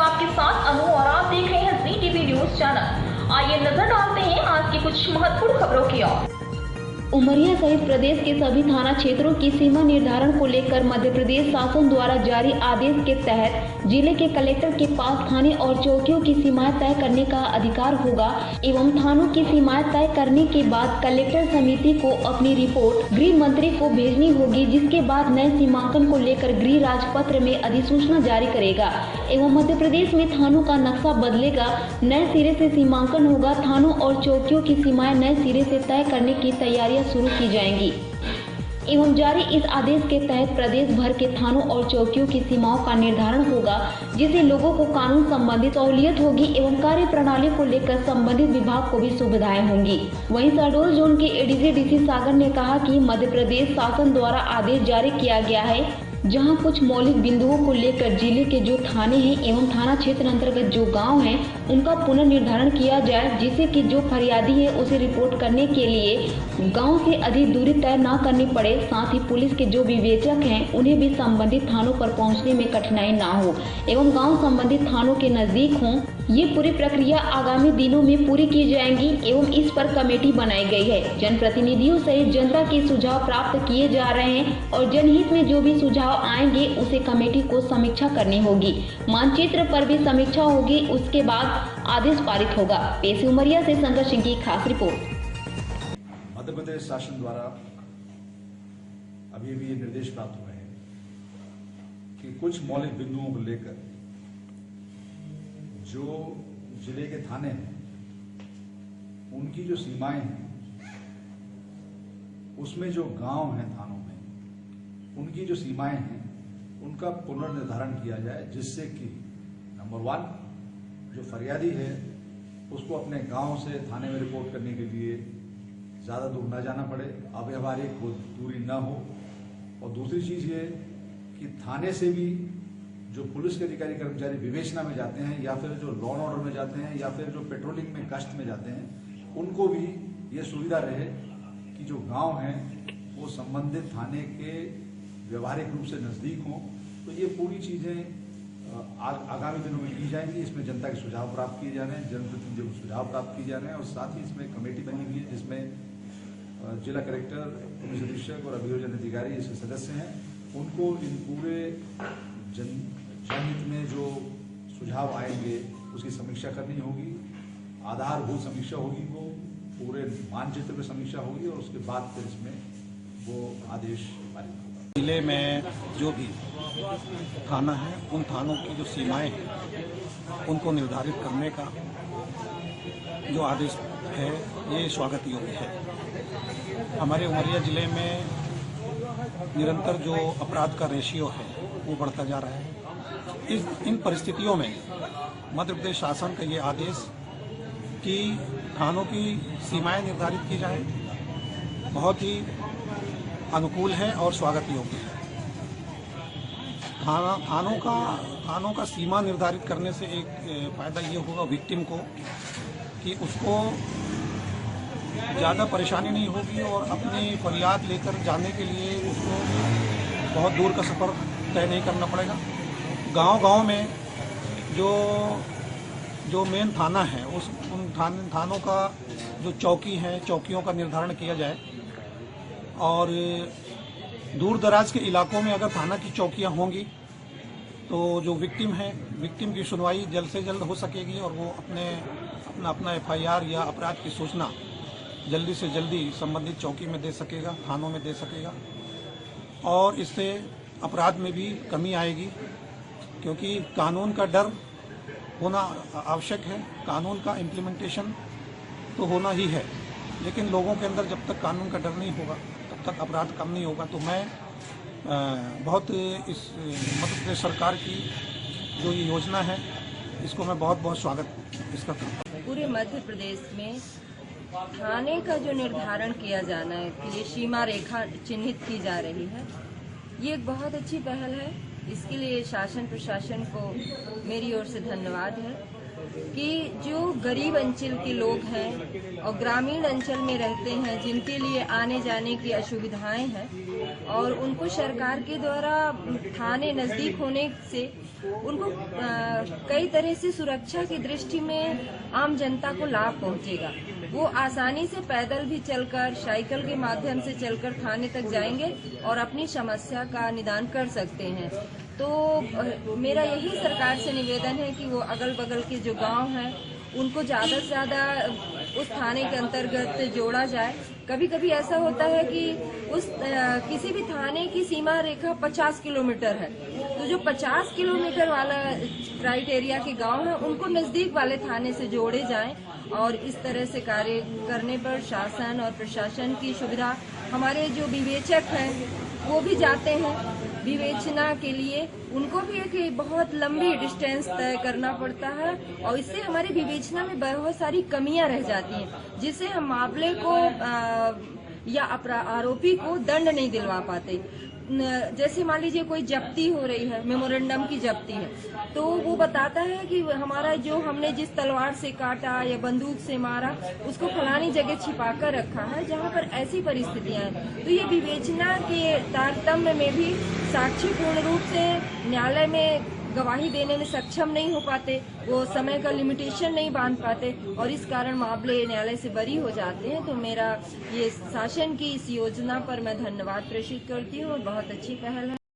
आपके साथ अनु और आप देख रहे हैं जी टीवी न्यूज चैनल। आइए नजर डालते हैं आज की कुछ महत्वपूर्ण खबरों की ओर। उमरिया सहित प्रदेश के सभी थाना क्षेत्रों की सीमा निर्धारण को लेकर मध्य प्रदेश शासन द्वारा जारी आदेश के तहत जिले के कलेक्टर के पास थाने और चौकियों की सीमाएं तय करने का अधिकार होगा एवं थानों की सीमाएं तय करने के बाद कलेक्टर समिति को अपनी रिपोर्ट गृह मंत्री को भेजनी होगी, जिसके बाद नए सीमांकन को लेकर गृह राजपत्र में अधिसूचना जारी करेगा एवं मध्य प्रदेश में थानों का नक्शा बदलेगा, नए सिरे से सीमांकन होगा। थानों और चौकियों की सीमाएं नए सिरे से तय करने की तैयारियां शुरू की जाएंगी एवं जारी इस आदेश के तहत प्रदेश भर के थानों और चौकियों की सीमाओं का निर्धारण होगा, जिससे लोगों को कानून संबंधित सहूलियत होगी एवं कार्य प्रणाली को लेकर संबंधित विभाग को भी सुविधाएं होंगी। वहीं शहडोल जोन के एडीजी डीसी सागर ने कहा कि मध्य प्रदेश शासन द्वारा आदेश जारी किया गया है, जहां कुछ मौलिक बिंदुओं को लेकर जिले के जो थाने हैं एवं थाना क्षेत्र अंतर्गत जो गांव हैं उनका पुनर्निर्धारण किया जाए, जिससे कि जो फरियादी है उसे रिपोर्ट करने के लिए गांव से अधिक दूरी तय न करनी पड़े। साथ ही पुलिस के जो विवेचक हैं उन्हें भी संबंधित थानों पर पहुंचने में कठिनाई न हो एवं गाँव संबंधित थानों के नजदीक हों। ये पूरी प्रक्रिया आगामी दिनों में पूरी की जाएंगी एवं इस पर कमेटी बनाई गई है। जनप्रतिनिधियों सहित जनता के सुझाव प्राप्त किए जा रहे हैं और जनहित में जो भी सुझाव आएंगे उसे कमेटी को समीक्षा करनी होगी। मानचित्र पर भी समीक्षा होगी, उसके बाद आदेश पारित होगा। पेश उमरिया से शंकर सिंह की खास रिपोर्ट। मध्य प्रदेश शासन द्वारा अभी ये निर्देश प्राप्त हुए हैं कि कुछ मौलिक बिंदुओं को लेकर जो जिले के थाने हैं उनकी जो सीमाएं हैं, उसमें जो गांव हैं थानों में उनकी जो सीमाएं हैं उनका पुनर्निर्धारण किया जाए, जिससे कि नंबर 1 जो फरियादी है उसको अपने गांव से थाने में रिपोर्ट करने के लिए ज्यादा दूर न जाना पड़े, अव्यवहारिक दूरी न हो। और दूसरी चीज ये कि थाने से भी जो पुलिस के अधिकारी कर्मचारी विवेचना में जाते हैं या फिर जो लॉ एंड ऑर्डर में जाते हैं या फिर जो पेट्रोलिंग में गश्त में जाते हैं, उनको भी ये सुविधा रहे कि जो गांव हैं वो संबंधित थाने के व्यवहारिक रूप से नजदीक हों। तो ये पूरी चीजें आगामी दिनों में की जाएंगी। इसमें जनता के सुझाव प्राप्त किए जा रहे हैं, जनप्रतिनिधियों को सुझाव प्राप्त किए जा रहे हैं और साथ ही इसमें कमेटी बनी हुई है जिसमें जिला कलेक्टर, पुलिस अधीक्षक और अभियोजन अधिकारी इसके सदस्य हैं। उनको इन पूरे जनहित में जो सुझाव आएंगे उसकी समीक्षा करनी होगी, आधारभूत समीक्षा होगी, वो पूरे मानचित्र पर समीक्षा होगी और उसके बाद फिर इसमें वो आदेश पारित होगा। जिले में जो भी थाना है उन थानों की जो सीमाएं हैं उनको निर्धारित करने का जो आदेश है ये स्वागत योग्य है। हमारे उमरिया जिले में निरंतर जो अपराध का रेशियो है वो बढ़ता जा रहा है। इन परिस्थितियों में मध्य प्रदेश शासन का ये आदेश कि थानों की सीमाएं निर्धारित की जाए बहुत ही अनुकूल है और स्वागत योग्य है। थानों का सीमा निर्धारित करने से एक फायदा ये होगा विक्टिम को कि उसको ज़्यादा परेशानी नहीं होगी और अपनी फरियाद लेकर जाने के लिए उसको बहुत दूर का सफ़र तय नहीं करना पड़ेगा। गांव-गांव में जो मेन थाना है उन थानों का जो चौकी है, चौकियों का निर्धारण किया जाए और दूर दराज के इलाकों में अगर थाना की चौकियां होंगी तो जो विक्टिम की सुनवाई जल्द से जल्द हो सकेगी और वो अपना एफआईआर या अपराध की सूचना जल्दी से जल्दी संबंधित चौकी में दे सकेगा, थानों में दे सकेगा और इससे अपराध में भी कमी आएगी, क्योंकि कानून का डर होना आवश्यक है। कानून का इम्प्लीमेंटेशन तो होना ही है, लेकिन लोगों के अंदर जब तक कानून का डर नहीं होगा तब तक अपराध कम नहीं होगा। तो मैं बहुत इस मध्य प्रदेश सरकार की जो ये योजना है इसको मैं बहुत स्वागत इसका करता हूँ। पूरे मध्य प्रदेश में थाने का जो निर्धारण किया जाना है कि ये सीमा रेखा चिन्हित की जा रही है, ये एक बहुत अच्छी पहल है। इसके लिए शासन प्रशासन को मेरी ओर से धन्यवाद है कि जो गरीब अंचल के लोग हैं और ग्रामीण अंचल में रहते हैं, जिनके लिए आने जाने की असुविधाएं हैं और उनको सरकार के द्वारा थाने नज़दीक होने से उनको कई तरह से सुरक्षा की दृष्टि में आम जनता को लाभ पहुंचेगा। वो आसानी से पैदल भी चलकर, साइकिल के माध्यम से चलकर थाने तक जाएंगे और अपनी समस्या का निदान कर सकते हैं। तो मेरा यही सरकार से निवेदन है कि वो अगल बगल के जो गांव हैं उनको ज्यादा से ज्यादा उस थाने के अंतर्गत जोड़ा जाए। कभी कभी ऐसा होता है कि किसी भी थाने की सीमा रेखा 50 किलोमीटर है, तो जो 50 किलोमीटर वाला क्राइटेरिया के गांव है उनको नजदीक वाले थाने से जोड़े जाएं और इस तरह से कार्य करने पर शासन और प्रशासन की सुविधा, हमारे जो विवेचक हैं वो भी जाते हैं विवेचना के लिए, उनको भी एक बहुत लंबी डिस्टेंस तय करना पड़ता है और इससे हमारी विवेचना में बहुत सारी कमियां रह जाती हैं, जिससे हम मामले को या आरोपी को दंड नहीं दिलवा पाते। जैसे मान लीजिए कोई जब्ती हो रही है, मेमोरेंडम की जब्ती है, तो वो बताता है कि हमारा जो हमने जिस तलवार से काटा या बंदूक से मारा उसको फलानी जगह छिपा कर रखा है, जहाँ पर ऐसी परिस्थितियां हैं। तो ये विवेचना के तारतम्य में भी साक्षी पूर्ण रूप से न्यायालय में गवाही देने में सक्षम नहीं हो पाते, वो समय का लिमिटेशन नहीं बांध पाते और इस कारण मामले न्यायालय से बरी हो जाते हैं। तो मेरा ये शासन की इस योजना पर मैं धन्यवाद प्रेषित करती हूँ और बहुत अच्छी पहल है।